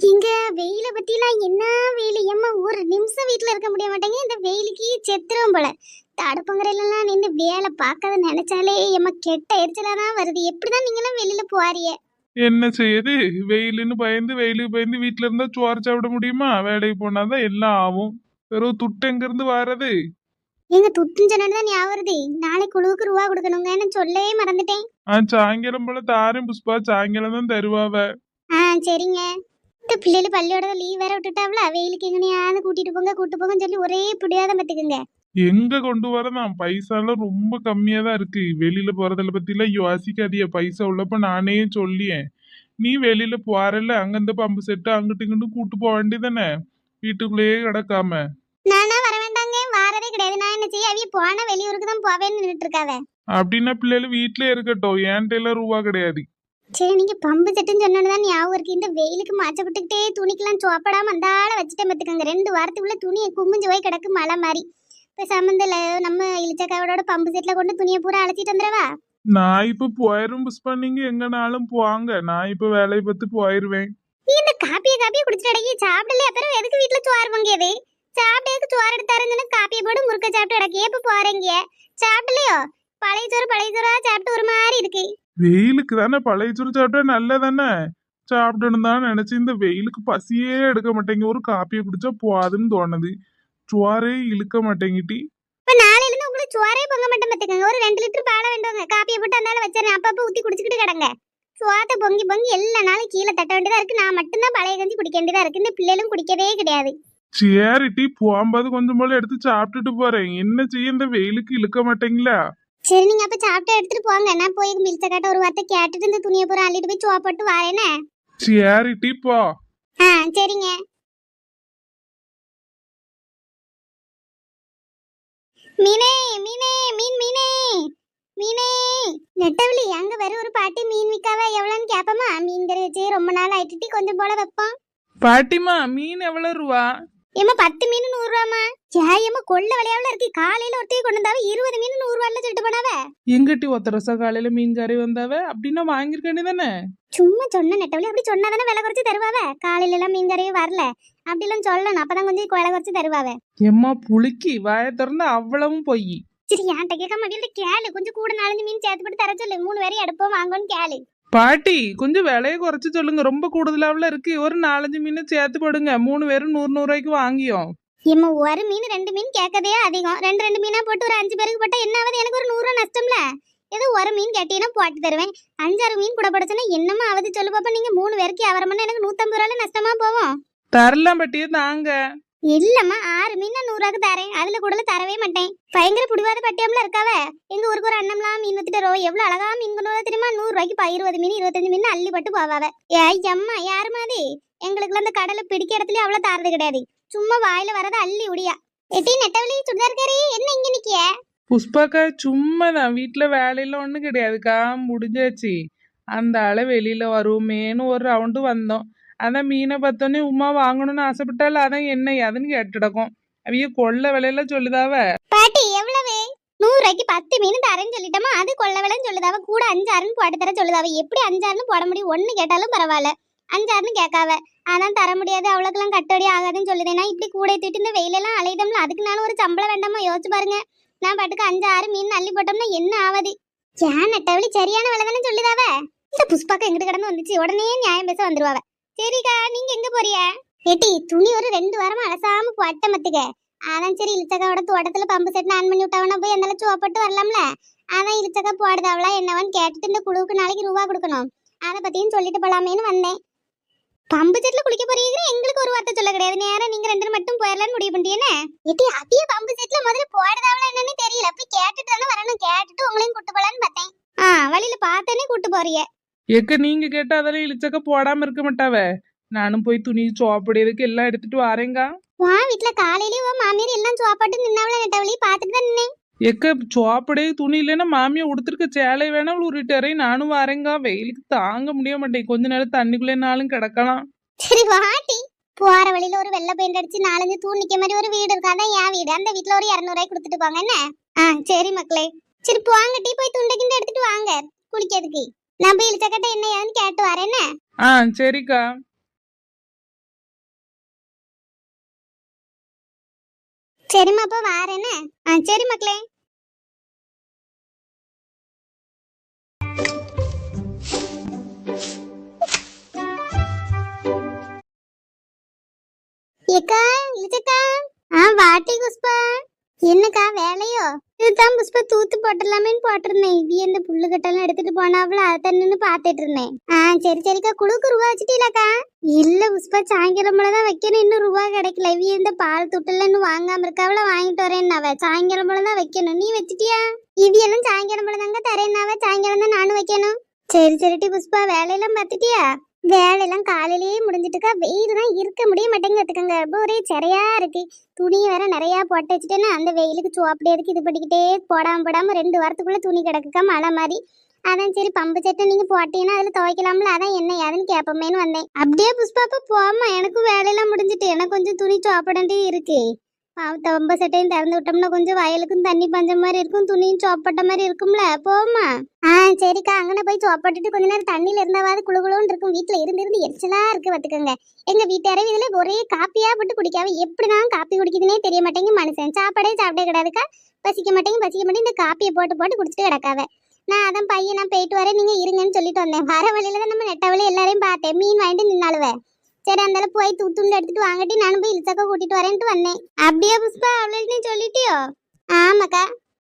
இங்க வெயில பத்திலாம் என்ன வெயில் ஏம்மா, ஒரு நிமிஷம் வீட்டுல இருக்க முடிய மாட்டேங்க. இந்த வெயிலுக்கு செத்துரும் போல. அடுப்பங்கரையிலாம் நின்று வேலை பார்க்கறத நினைச்சாலே ஏம்மா கெட்ட எரிச்சலாதான் வருது. எப்படிதான் நீங்களாம் வெளியில போறிய? என்ன செய்யுது, வெயிலுன்னு பயந்து வெயிலுக்கு பயந்து வீட்டுல இருந்தா சோறு சாப்பிட முடியுமா? வேலைக்கு போனாதான் எல்லாம் ஆகும். வெறும் துட்டு எங்க இருந்து வாரது? எங்க துட்டுன்னு சொன்னதான் ஞாபகம் வருது. நாளைக்கு குழுவுக்கு ரூபா கொடுக்கணுங்க, சொல்லவே மறந்துட்டேன். சாயங்காலம் போல தாரும் புஷ்பா, சாயங்காலம் தான் தருவாவ. சரிங்க. இந்த பிள்ளைகள் பள்ளியோட லீவ் வேற விட்டுட்டாவ்ல, வெயிலுக்கு எங்கனையாவது கூட்டிட்டு போங்கன்னு சொல்லி ஒரே பிடிவாதம் பத்துக்குங்க. எங்க கொண்டு வரதான்? பைசாலாம் ரொம்ப கம்மியா தான் இருக்கு. வெளியில போறதுல பத்தி எல்லாம் யோசிக்காதிய. பைசா உள்ளப்ப நானே சொல்லியேன். நீ வெளியில போறல, அங்க இந்த பம்பு செட்டு அங்கிட்டு இங்கிட்டு கூட்டு போக வேண்டியதானே, வீட்டுக்குள்ளேயே கிடக்காம. நானா வர வேண்டாங்க, வாரதே கிடையாது. நான் என்ன செய்ய, அவிய போனா வெளியூருக்கு தான் போவேன்னு நின்றுட்டு இருக்காவ. அப்படின்னா பிள்ளைகள் வீட்டுல இருக்கட்டும், என்கிட்ட எல்லாம் ரூபா கிடையாது. சரி, நீங்க பம்பு செட்டுன்னு சொன்னதான் ஞாபகம் இருக்கு. இந்த வெயிலுக்கு மாச்சப்பட்டுக்கிட்டே துணிக்கெல்லாம் சோப்படாம அந்தால வச்சுட்டே பத்துக்கங்க. 2 வாரத்துக்குள்ள துணியை குமிஞ்சு போய் கிடக்கு மழை மாதிரி. இப்ப சம்மந்தல நம்ம இளிச்சக்காவோட பம்பு செட்ல கொண்டு துணியை பூரா அழைச்சிட்டு வந்துடவா? நான் இப்ப போயிரும் புஷ்பா, நீங்க எங்கனாலும் போவாங்க. நான் இப்ப வேலையை பத்தி போயிருவேன். நீ இந்த காப்பியை குடிச்சிட்டு அடக்கி சாப்பிடல, அப்புறம் எதுக்கு வீட்டுல சோறு பொங்கியது? சாப்பிட்டதுக்கு சோறு எடுத்தாருன்னு காப்பியை போட்டு முறுக்க சாப்பிட்டு அடக்கி எப்ப போறீங்க? சாப்பிடலையோ? பழைய சோறா சாப்பிட்டு ஒரு மாதிரி இருக்கு. வெயிலுக்கு தானே பழைய சோறு சாப்பிட்டா நல்லதானே, சாப்பிடணும் தான் நினைச்சு. இந்த வெயிலுக்கு பசியே எடுக்க மாட்டேங்க. ஒரு காப்பியை குடிச்சா போதுன்னு தோணுது. சோறே இழுக்க மாட்டேங்கிட்டி. இப்ப நாளையில இருந்து உங்களுக்கு சோறே பொங்க மாட்டேன் பத்துக்கங்க. ஒரு 2 லிட்டர் பாலை வேண்டுவாங்க, காப்பியை போட்டு அந்தால வச்சிடறேன். அப்பப்ப ஊத்தி குடிச்சுக்கிட்டு கிடங்க. சோத்தை பொங்கி எல்லா நாளும் கீழே தட்ட வேண்டியதா இருக்கு. நான் மட்டும்தான் பழைய கஞ்சி குடிக்க வேண்டியதா இருக்கு. இந்த பிள்ளைகளும் குடிக்கவே கிடையாது. சேரிட்டி, போகும்போது கொஞ்சம் போல எடுத்து சாப்பிட்டுட்டு போறேன். என்ன செய்ய, இந்த வெயிலுக்கு இழுக்க மாட்டேங்களா? சரி, நீங்க அப்ப சாப்பிட்டு எடுத்துட்டு போங்க. நான் போய் மில்சக்காட்ட ஒரு வார்த்தை கேட்டுட்டு இந்த துணியை பூரா அள்ளிட்டு போய் சோப்பட்டு வரேனே. சேரிட்டி, போ. சரிங்க. மீனே மீனே மீன் மீனே மீனே. நெட்டவழி அங்க வர ஒரு பாட்டி மீன் விற்காவ, எவ்வளோன்னு கேப்பமா? மீன் கறி வச்சு ரொம்ப நாள் ஆயிட்டு கொஞ்சம் போல வைப்போம். பாட்டிமா, மீன் எவ்வளவு ரூபா? ஏமா 10 மீன் 100 ரூபாமா? ஏமா கொள்ள விளையாவல இருக்கு. காலையில ஒருத்தையும் கொண்டு வந்தாவ 20 மீன் 100 ரூபாய்ல சொல்லிட்டு போனாவ. எங்கிட்டி ஒத்தரசா காலையில மீன் கறி வந்தாவ? அப்படின்னா வாங்கிருக்க வேண்டியதானே? சும்மா சொன்ன நெட்டவழி, அப்படி சொன்னாதானே விலை குறைச்சு தருவாவ. காலையில எல்லாம் மீன் கறியே வரல, அப்படிலாம் சொல்லணும். அப்பதான் கொஞ்சம் விலை குறைச்சு தருவாவ. எம்மா புளிக்கி வாய திறந்து அவ்வளவும் பொய். சரி, என்கிட்ட கேட்க மாட்டேன். கேளு, கொஞ்சம் கூட 4 மீன் சேர்த்து போட்டு தர சொல்லு. 3 பேரையும் எடுப்போம் வாங்கன்னு கேளு. பாட்டி, கொஞ்சம் விலையை குறைச்சு சொல்லுங்க. ரொம்ப கூடுதலாவில் இருக்கு. ஒரு 4-5 மீன் சேர்த்து போடுங்க. 3 பேரும் 100 ரூபாய்க்கு வாங்கியோம். ஏமா, ஒரு மீன் 2 மீன் கேட்கதே அதிகம். 2 மீனா போட்டு ஒரு 5 பேருக்கு போட்டா என்ன ஆகுது? எனக்கு ஒரு 100 ரூபா நஷ்டம்ல. ஏதோ ஒரு மீன் கேட்டீங்கன்னா போட்டு தருவேன். 5-6 மீன் கூட போடுச்சுன்னா என்னமா ஆகுது சொல்லு பாப்பா? நீங்க 3 பேருக்கு வியாபாரம்னா எனக்கு 150 ரூபாய்ல நஷ்டமா போவோம். தரலாம் பாட்டியே, தாங்க. இல்லம்மா, 6 மீன் நான் 100 ரூபாய்க்கு தரேன். அதுல கூட தரவே மாட்டேன். பயங்கர புடிவாத பட்டியம்ல இருக்காவ. எங்க ஊருக்கு ஒரு அண்ணம்லாம் மீன் வித்துட்டு எவ்வளவு அழகா மீன் கொண்டு வர தெரியுமா? 100 ரூபாய்க்கு 20 மீன் 25 மீன் அள்ளி பட்டு போவாவ. அம்மா யாரு மாதிரி? எங்களுக்குலாம் அந்த கடலை பிடிக்க இடத்துல அவ்வளவு தாரது கிடையாது. சும்மா வாயில வரத அள்ளி உடியா. எட்டி நெட்டவழி சுடிதார்காரி, என்ன இங்க நிக்கிய? புஷ்பாக்கா, சும்மா தான். வீட்டுல வேலையெல்லாம் ஒண்ணும் கிடையாதுக்கா, முடிஞ்சாச்சு. அந்த ஆளை வெளியில வருவோமேன்னு ஒரு ரவுண்டு வந்தோம். அதான் மீனை பார்த்தோன்னே உமா வாங்கணும்னு ஆசைப்பட்டால, அதான் என்ன அதுன்னு கேட்டுடக்கும். அவைய கொள்ள விலையில சொல்லுதாவ. பாட்டி எவ்வளவு? 100 ரூபாய்க்கு 10 மீன் தரேன்னு சொல்லிட்டோமா, அது கொள்ள விலைன்னு சொல்லுதாவ. கூட 5-6 போட்டு தர சொல்லுதாவ. எப்படி 5-6 போட முடியும்? 1 கேட்டாலும் பரவாயில்ல, 5-6 கேட்காவ. அதான் தர முடியாது, அவ்வளோக்கெல்லாம் கட்டடி ஆகாதுன்னு சொல்லுதேனா. இப்படி கூட தூக்கிட்டு இந்த வெயிலெல்லாம் அலையிட்டோம்ல, அதுக்கு நானும் ஒரு சம்பளம் வேண்டாமா? யோசிச்சு பாருங்க. நான் பாட்டுக்கு 5-6 மீன் அள்ளி போட்டோம்னா என்ன ஆகுது? ஏன் நெட்டவழி சரியான விலை தானே சொல்லுதாவ. இந்த புஷ்பாக்க எங்கிட்ட கடந்து வந்துச்சு, உடனே நியாயம் பேச வந்துருவாவ. சரிக்கா, நீங்க எங்க போறிய? ஏட்டி, துணி ஒரு 2 வாரமா அலசாம போட்ட மத்துக்க. அதான் சரி, இளிச்சக்காவோட தோட்டத்துல பம்பு செட் ஆன் பண்ணி விட்டவனா போய் அந்த சோப்பட்டு வரலாம்ல. அதான் இளிச்சக்கா போடுதாவளா என்னவான்னு கேட்டுட்டு இந்த குழுவுக்கு நாளைக்கு ரூபா கொடுக்கணும். அதை பத்தியும் சொல்லிட்டு போலாமேன்னு வந்தேன். பம்பு செட்ல குளிக்க போறீங்க, எங்களுக்கு ஒரு வார்த்தை சொல்ல கிடையாது. நேரம் நீங்க 2 மட்டும் போயிடலான்னு முடிவு பண்ணிட்டீங்க. ஏட்டி, அப்படியே பம்பு செட்ல முதல்ல போடுதாவளா என்னன்னு தெரியல. போய் கேட்டுட்டு தானே வரணும். கேட்டுட்டு உங்களையும் கூட்டு போலான்னு பார்த்தேன். வழியில பார்த்தேனே கூட்டு போறிய. எக்க நீங்க கேட்ட அதெல்லாம் இழிச்சக்க போடாம இருக்க மாட்டாவ. நானும் போய் துணி சோப்படையதுக்கு எல்லாம் எடுத்துட்டு வரேங்க. வா, வீட்டுல காலையிலேயே உன் மாமியார் எல்லாம் சோப்பாட்டு நின்னாவள நெட்டவழி பார்த்துட்டு தான் நின்னேன். எக்க சோப்படைய துணி இல்லைன்னா மாமியா உடுத்திருக்க சேலை வேணா உருட்டாரே. நானும் வரேங்க. வெயிலுக்கு தாங்க முடிய மாட்டேன். கொஞ்ச நேரம் தண்ணிக்குள்ளே நாளும் கிடக்கலாம். சரி வாட்டி. போற வழியில ஒரு வெள்ளை பெயிண்ட் அடிச்சு 4-5 தூண் நிக்க மாதிரி ஒரு வீடு இருக்கு. அதான் என் வீடு. அந்த வீட்டுல ஒரு 200 ரூபாய் கொடுத்துட்டு போங்க என்ன? சரி மக்களே. சரி போங்க டீ போய் துண்டை கிண்ட எடுத்துட்டு வாங்க குளிக்கிறதுக்கு. நான் போய் இழுச்சக்கட்ட என்ன ஏன்னு கேட்டு வரேன் என்ன. ஆ சரிக்கா. சரிம்மா அப்ப வாரேன்னு. சரி மக்களே. ஏக்கா இழுச்சக்கா. வாட்டி புஷ்பா. என்னக்கா வேலையோ? இதுதான் புஷ்பா தூத்து போட்டுடலாமேன்னு போட்டிருந்தேன். இது இந்த புல்லு கட்டெல்லாம் எடுத்துட்டு போனாவள அதை நின்று பாத்துட்டு இருந்தேன். சரி சரிக்கா. குழுக்கு ரூபா வச்சுட்டீங்களாக்கா? இல்ல புஷ்பா சாயங்காலம் போலதான் வைக்கணும். இன்னும் ரூபா கிடைக்கல. இவ இந்த பால் துட்டெல்லாம் இன்னும் வாங்காம இருக்காவள வாங்கிட்டு வரேன்னாவ. சாயங்காலம் போலதான் வைக்கணும். நீ வச்சுட்டியா? இவியெல்லாம் சாயங்காலம் போலதாங்க தரேன்னாவ. சாயங்காலம் தான் நானும் வைக்கணும். சரி சரிட்டி புஷ்பா. வேலையெல்லாம் பார்த்துட்டியா? வேலையெல்லாம் காலையிலேயே முடிஞ்சிட்டுக்கா. வெயில் தான் இருக்க முடிய மாட்டேங்குதுங்க. ஒரே சிறையா இருக்கு. துணி வேற நிறைய போட்டு வச்சுட்டேன்னா அந்த வெயிலுக்கு சோப்படி எதுக்கு இது பண்ணிக்கிட்டே போடாம 2 வாரத்துக்குள்ள துணி கிடக்குக்கா மழை மாதிரி. அதான் சரி பம்பு சட்டை நீங்க போட்டீங்கன்னா அதுல துவைக்கலாம்ல. அதான் என்ன ஏதுன்னு கேட்போமேன்னு வந்தேன். அப்படியே புஷ்பாப்பா போமா. எனக்கும் வேலையெல்லாம் முடிஞ்சிட்டு எனக்கு கொஞ்சம் துணி சோப்படண்டே இருக்கு. பம்பு சட்டையும் திறந்து விட்டோம்னா கொஞ்சம் வயலுக்கும் தண்ணி பஞ்ச மாதிரி இருக்கும். துணியும் சோப்பட்ட மாதிரி இருக்கும்ல. போமா. சரிக்கா. அங்கன போய் சோப்பட்டுட்டு கொஞ்ச நேரம் தண்ணியில இருந்தாவது குழுகுழுன்னு இருக்கும். வீட்டுல இருந்து எரிச்சலா இருக்கு பாத்துக்கோங்க. எங்க வீட்டாரே இதுல ஒரே காப்பியா போட்டு குடிக்காம எப்படிதான் காப்பி குடிக்குதுன்னே தெரிய மாட்டேங்க. மனுஷன் சாப்பாடே கிடையாதுக்கா. பசிக்க மாட்டேங்க. இந்த காப்பியை போட்டு போட்டு குடிச்சிட்டு கிடக்காவ. நான் அதான் பையன் நான் போயிட்டு வரேன் நீங்க இருங்கன்னு சொல்லிட்டு வந்தேன். வர வழியில தான் நம்ம நெட்டவழி எல்லாரையும் பார்த்தேன். மீன் வாங்கிட்டு நின்னாலுவேன். சரி அந்த போய் துண்டு எடுத்துட்டு வாங்கட்டி நானும் போய் இழுச்சக்க கூட்டிட்டு வரேன்ட்டு வந்தேன். அப்படியே புஷ்பா அவ்வளோ சொல்லிட்டியோ? ஆமாக்கா.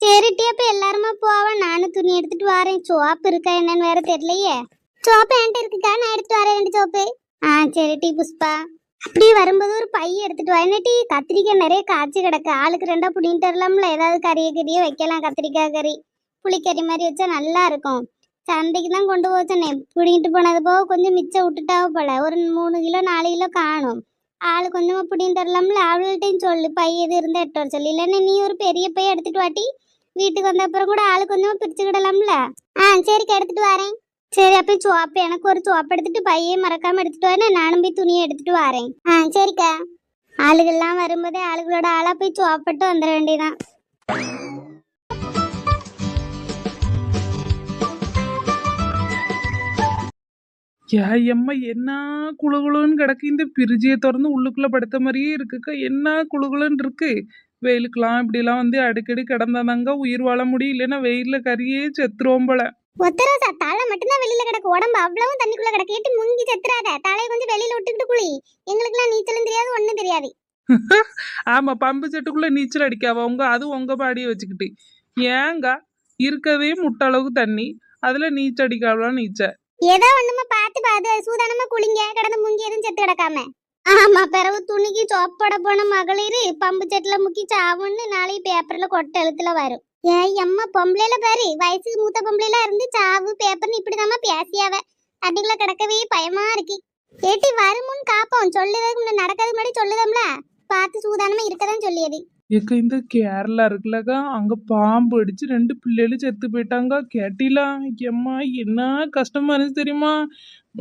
சரிட்டி அப்ப எல்லாருமா போவோம். நானும் துணி எடுத்துட்டு வரேன். சோப்பு இருக்கா என்னன்னு வேற தெரியலையே. சோப்பு என்கிட்ட இருக்குக்கா. நான் எடுத்துட்டு வரேன் 2 சோப்பு. சரிட்டி புஷ்பா. அப்படியே வரும்போது ஒரு பைய எடுத்துட்டு வா. என்னட்டி கத்திரிக்காய் நிறைய காய்ச்சி கிடக்கு. ஆளுக்கு 2 புடிங்கிட்டு வரலாம்ல. ஏதாவது கறியை வைக்கலாம். கத்திரிக்காய் கறி புளிக்கறி மாதிரி வச்சா நல்லா இருக்கும். சந்தைக்கு தான் கொண்டு போக சொன்னேன். பிடிங்கிட்டு போனது போக கொஞ்சம் மிச்சம் விட்டுட்டாவ போல. ஒரு 3 கிலோ 4 கிலோ காணும். ஆளு கொஞ்சமா பிடிங்கிட்டு வரலாம்ல. அவள்கிட்டையும் சொல்லு பைய எது இருந்தா எடுத்து வர சொல்லி. இல்லைன்னா நீ ஒரு பெரிய பைய எடுத்துட்டு வாட்டி. வீட்டுக்கு வந்த அப்புறம் கூட ஆளு கொஞ்சமா பிரிச்சுக்கிடலாம்ல. சரிக்கா எடுத்துட்டு வரேன். சரி அப்ப சோப்பு எனக்கு ஒரு சோப்பு எடுத்துட்டு பையே மறக்காம எடுத்துட்டு வரேன். நானும் போய் துணியை எடுத்துட்டு வரேன். சரிக்கா. ஆளுகள்லாம் வரும்போதே ஆளுகளோட ஆளா போய் சோப்பிட்டு வந்துட வேண்டியதான். எம்மா என்ன குளுகுளுன்னு கிடக்கு. இந்த பிரிட்ஜியை திறந்து உள்ளுக்குள்ள படுத்த மாதிரியே இருக்குக்கா. என்ன குளுகுளுன்னு இருக்கு. வெயிலுக்குலாம் இப்படிலாம் வந்து அடிக்கடி கிடந்தாதாங்க உயிர் வாழ முடியும். இல்லைன்னா வெயில்ல கறியே செத்துருவோம் போல. ஒத்தரோசா தலை மட்டும்தான் வெளியில கிடக்கு. உடம்பு அவ்வளவும் தண்ணிக்குள்ள கிடக்கு. ஏட்டி முங்கி செத்துறாத. தலையை கொஞ்சம் வெளியில விட்டுக்கிட்டு குளி. எங்களுக்குலாம் நீச்சலும் தெரியாது ஒண்ணும் தெரியாது. ஆமா பம்பு செட்டுக்குள்ள நீச்சல் அடிக்காவ உங்க. அது உங்க பாடியை வச்சுக்கிட்டு ஏங்க இருக்கவே முட்டளவுக்கு தண்ணி. அதுல நீச்சல் அடிக்காவலாம் நீச்ச. ஏதோ ஒண்ணுமா பார்த்து சூதானமா குளிங்க. கிடந்து முங்கி எதுவும் செத்து கிடக்காம. ஆமா பிறகு துணிக்கு சோப்பட போன மகளிர் பம்பு செட்டுல முக்கி சாவுன்னு நாளைக்கு பேப்பர்ல கொட்டை எழுத்துல வரும். அம்மா பொம்பளையில பாரு வயசுக்கு மூத்த பொம்பளையில இருந்து சாவு பேப்பர்னு இப்படிதாம்மா பேசியாவ. தண்ணிக்குள்ள கிடக்கவே பயமா இருக்கு. ஏட்டி வருமுன்னு காப்போம். சொல்லுறதுக்கு முன்னாடி நடக்கிறது முன்னாடி சொல்லுதம்ல. பார்த்து சூதானமா இருக்கதான் சொல்லியது. ஏக்க இந்த கேரளா இருக்குல்லக்கா அங்க பாம்பு அடிச்சு 2 பிள்ளைகளும் செத்து போயிட்டாங்க. கேட்டிலாம் எம்மா என்ன கஷ்டமா இருந்துச்சு தெரியுமா.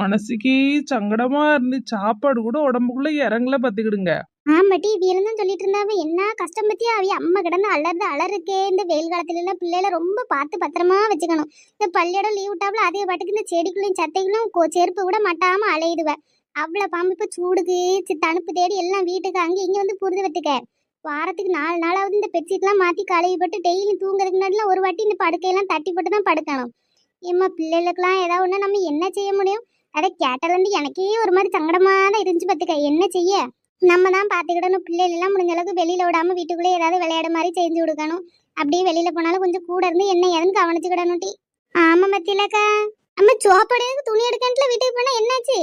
மனசுக்கே சங்கடமா இருந்து சாப்பாடு கூட உடம்புக்குள்ள இறங்கல பத்துக்கிடுங்க. ஆமாட்டி வீரன் சொல்லிட்டு இருந்தாவ. என்ன கஷ்டம் பத்தியா அவிய அம்மா கிடந்து அலறுக்கே. இந்த வெயில் காலத்துல எல்லாம் பிள்ளைல ரொம்ப பார்த்து பத்திரமா வச்சுக்கணும். இந்த பள்ளியோட லீவ் விட்டாப்புல அதே பாட்டுக்கு இந்த செடிக்குள்ளையும் சத்தைகளும் செருப்பு கூட மாட்டாம அலையுதுவ. அவ்வளவு பாம்பு இப்ப சூடுக்கு தணுப்பு தேடி எல்லாம் வீட்டுக்கு அங்கே இங்க வந்து புரிது வெட்டுக்க. வாரத்துக்கு 4 நாளாவது இந்த பெட்ஷீட்லாம் மாத்தி கழுவி போட்டு டெய்லி தூங்குறதுக்கு முன்னாடிலாம் ஒரு வாட்டி இந்த படுக்கையெல்லாம் தட்டி போட்டு தான் படுக்கணும். ஏம்மா பிள்ளைகளுக்குலாம் ஏதாவது ஒண்ணு நம்ம என்ன செய்ய முடியும். அதை கேட்டதுலேருந்து எனக்கே ஒரு மாதிரி சங்கடமா தான் இருந்துச்சு பார்த்துக்க. என்ன செய்ய நம்ம தான் பார்த்துக்கிடணும். பிள்ளைகள் எல்லாம் முடிஞ்ச அளவுக்கு வெளியில விடாம வீட்டுக்குள்ளே ஏதாவது விளையாட மாதிரி செஞ்சு கொடுக்கணும். அப்படியே வெளியில போனாலும் கொஞ்சம் கூட இருந்து என்ன ஏதுன்னு கவனிச்சுக்கிடணும் டி. ஆமா பத்தியிலக்கா. அம்மா சோப்படையாவது துணி எடுக்கன்ட்டுல வீட்டுக்கு போனா என்னாச்சு?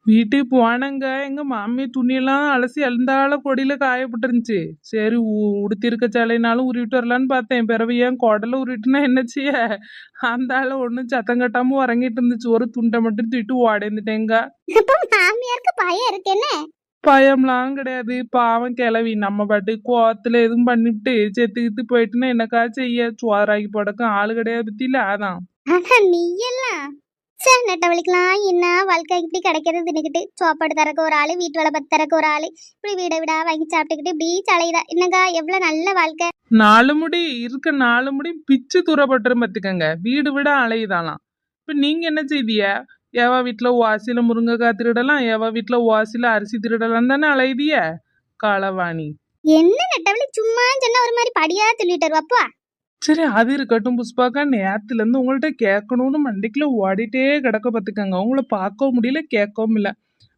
வீட்டுக்கு போனங்க எங்க மாமி துணியெல்லாம் அலசி அழுந்தால கொடியில காயப்பட்டுருந்துச்சு. சரி உடுத்திருக்க சேலைனாலும் உருவிட்டு வரலான்னு பார்த்தேன். பிறவு ஏன் குடல உருவிட்டுனா என்ன செய்ய. அந்த ஆள ஒன்றும் சத்தம் கட்டாம உறங்கிட்டு இருந்துச்சு. ஒரு துண்டை மட்டும் தூக்கிட்டு ஓடைந்துட்டேங்க. மாமியாருக்கு பயம் இருக்கு என்ன? பயம்லாம் கிடையாது. பாவம் கிளவி நம்ம பாட்டு கோவத்துல எதுவும் பண்ணிவிட்டு செத்துக்கிட்டு போயிட்டுன்னா என்னக்கா செய்ய. சோறாக்கி போடக்கும் ஆளு கிடையாது பத்தியில. அதான் நீ எல்லாம் சார் நெட்டவழிக்கலாம் என்ன வாழ்க்கை இப்படி கிடைக்கிறது தின்னுக்கிட்டு சோப்பாடு தரக்கு ஒரு ஆளு வீட்டு வேலை பத்து தரக்கு ஒரு ஆளு இப்படி வீட விடா வாங்கி சாப்பிட்டுக்கிட்டு இப்படி சலையுதா என்னக்கா எவ்வளவு நல்ல வாழ்க்கை. 4 முடி இருக்க 4 முடி பிச்சு தூரப்பட்டுரும் பத்துக்கங்க. வீடு விட அலையுதாலாம். இப்ப நீங்க என்ன செய்திய? எவ வீட்டுல வாசியில முருங்கைக்காய் திருடலாம், எவ வீட்டுல வாசியில அரிசி திருடலாம் தானே அலையுதிய களவாணி. என்ன நெட்டவழி சும்மா சொன்ன ஒரு மாதிரி படியா சொல்லிட்டு வருவாப்பா. சரி அது இருக்கட்டும் புஷ்பாக்கா, நேரத்துல இருந்து உங்கள்ட்ட கேட்கணும்னு மண்டைக்குள்ள ஓடிட்டே கிடக்க பத்துக்கங்க. உங்களை பார்க்கவும் முடியல கேட்கவும் இல்ல.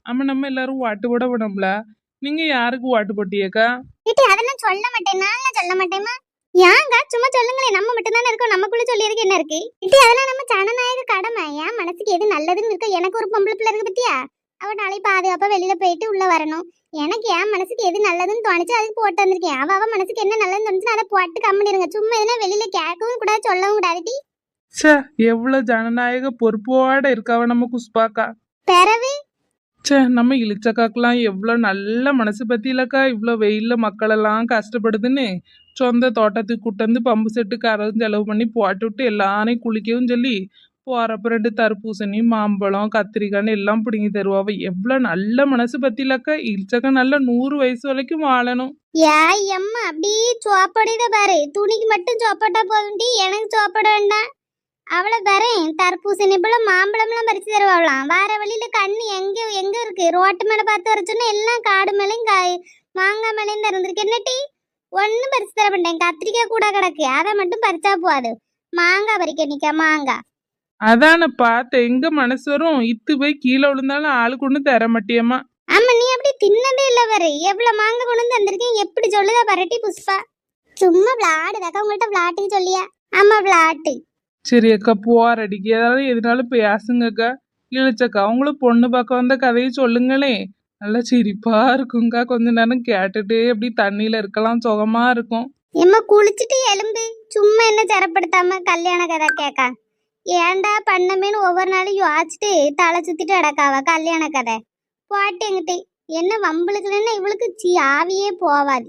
ஆமா நம்ம எல்லாரும் வாட்டு போட விடம்ல. நீங்க யாருக்கு வாட்டு போட்டியக்கா? ஏட்டி அதெல்லாம் சொல்ல மாட்டேன், நான் சொல்ல மாட்டேமா. ஏங்க சும்மா சொல்லுங்களேன், நம்ம மட்டும் தானே இருக்கோம், நமக்குள்ள சொல்லியிருக்கு என்ன இருக்கு. ஏட்டி அதெல்லாம் நம்ம ஜனநாயக கடமை. என் மனசுக்கு எது நல்லதுன்னு இருக்கு. எனக்கு ஒரு பொம்பளை பிள்ளை இருக்கு பத்தியா, அவ நாளை பாதுகாப்பா வெளியில போயிட்டு உள்ள வரணும். எனக்கு என் மனசுக்கு எது நல்லதுன்னு தோணுச்சு அதுக்கு போட்டு வந்திருக்கேன். அவ மனசுக்கு என்ன நல்லதுன்னு தோணுச்சுன்னா அதை போட்டு கம்மிடுங்க. சும்மா எதுனா வெளியில கேட்கவும் கூடாது சொல்லவும் கூடாது. சே எவ்வளவு ஜனநாயக பொறுப்போட இருக்காவ நம்ம புஷ்பாக்கா. பிறவு சே நம்ம இளிச்சக்காக்கெல்லாம் எவ்வளவு நல்ல மனசு பத்தியிலக்கா. இவ்வளவு வெயில்ல மக்கள் எல்லாம் கஷ்டப்படுதுன்னு சொந்த தோட்டத்துக்கு கூட்டு வந்து பம்பு செட்டு கரவும் செலவு பண்ணி போட்டு விட்டு எல்லாரையும் குளிக்கவும் சொல்லி போறப்ப 2 தர்பூசணி மாம்பழம் கத்திரிக்காய்னு எல்லாம் பிடுங்கி தருவாவ. எவ்வளவு நல்ல மனசு பத்தியிலக்கா. இளிச்சக்கா நல்ல 100 வயசு வரைக்கும் வாழணும். ஏய் அம்மா அப்படி சோப்படையில பாரு, துணிக்கு மட்டும் சோப்பட்டா போதும்டி, எனக்கு சோப்பட வேண்டாம். அவளை வரேன் தர்பூசணி பழம் மாம்பழம்லாம் பறிச்சு தருவாங்களாம். வார வழியில கண்ணு எங்க எங்க இருக்கு, ரோட்டு மேல பார்த்து வர சொன்னா எல்லாம் காடு மேலையும் மாங்காய் மேலையும் திறந்துருக்கு. என்னட்டி ஒன்னும் பறிச்சு தர மாட்டேன். கத்திரிக்காய் கூட கிடக்கு, அதை மட்டும் பறிச்சா போகாது. மாங்காய் பறிக்க நிக்க மாங்காய். அதான பார்த்த எங்க மனசு வரும். இத்து போய் கீழே விழுந்தாலும் ஆளுக்கு ஒண்ணு தர மாட்டியம்மா. ஆமா நீ அப்படி தின்னதே இல்ல பாரு, எவ்வளவு மாங்காய் கொண்டு வந்து தந்திருக்கேன் எப்படி சொல்லுதா பரட்டி புஷ்பா. சும்மா விளாடுதாக்கா, உங்கள்கிட்ட விளாட்டுக்கு சொல்லியா? ஆமா விளாட்டு. சரி அக்கா போர் அடிக்கு ஏதாவது எதுனாலும் பேசுங்கக்கா. இழிச்சக்கா அவங்களும் பொண்ணு பார்க்க வந்த கதையை சொல்லுங்களே. நல்லா சிரிப்பா இருக்குங்கக்கா. கொஞ்ச நேரம் கேட்டுட்டு அப்படி தண்ணியில இருக்கலாம், சுகமா இருக்கும். எம்மா குளிச்சுட்டு எலும்பு, சும்மா என்ன சிறப்படுத்தாம கல்யாண கதை கேட்கா. ஏன்டா பண்ணமேனு ஒவ்வொரு நாளும் யோசிச்சுட்டு தலை சுத்திட்டு அடக்காவ கல்யாண கதை போட்டு எங்கிட்டு. என்ன வம்பளுக்குன்னு இவளுக்கு ஆவியே போவாது.